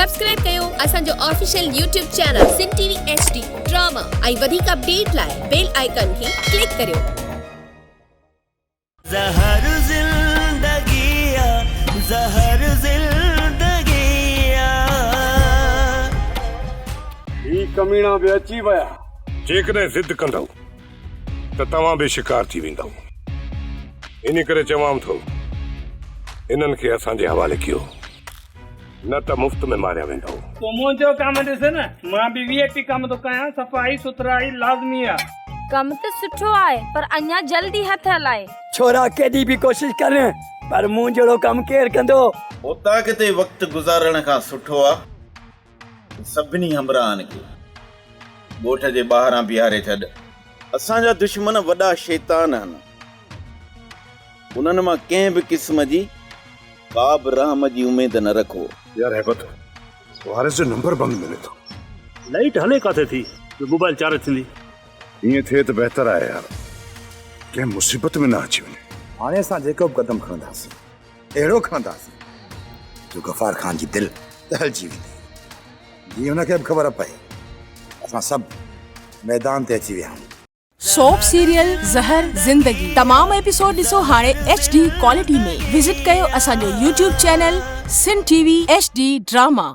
Subscribe कयो असांजो official YouTube channel SindhTVHD drama ऐं वधीक अपडेट लाइ बेल आइकन खे क्लिक करियो। ज़हर ज़िंदगी ज़हर ज़िंदगी ही कमीना बि अची विया। जेकॾहिं ज़िद कंदव त तव्हां बि शिकार थी वेंदव। इन करे चवां थो इन्हनि खे असांजे हवाले कयो, न त मुफ्त में मारिया वेंदव। तो मुंहिंजो कम ॾिस न, मां बि VIP कम थो कयां। सफ़ाई सुथराई लाज़मी आहे। कम तो सुठो आहे पर अञा जल्दी हथ हलाए। छोरा केॾी भी कोशिश कर पर मूं जहिड़ो कम केर कंदो। उता किथे वक्त गुज़ारण खां सुठो आहे सभिनी हमराहनि खे ॻोठ जे ॿाहिरां बीहारे छॾ। असांजा दुश्मन वॾा शैतान आहिनि, उन्हनि मां कंहिं बि क़िस्म जी का बि रहम जी उमेद न रखो। यार हैबत वारिस जो नंबर बंदि मिले थो। लाइट हले काथे थी जो मोबाइल चार्ज थींदी। ईअं थिए त बहितर आहे यार, कंहिं मुसीबत में न अची वञे। हाणे असां जेको बि क़दम खणंदासीं अहिड़ो खणंदासीं जो गफ़ार खान जी दिलि दहलजी वेंदी, जीअं हुनखे बि ख़बर पए असां सभु मैदान ते अची विया आहियूं। सोप सीरियल ज़हर ज़िंदगी तमाम एपिसोड ॾिसो हाणे HD क्वालिटी में। विजिट कयो असांजो YouTube चैनल SindhTVHD ड्रामा।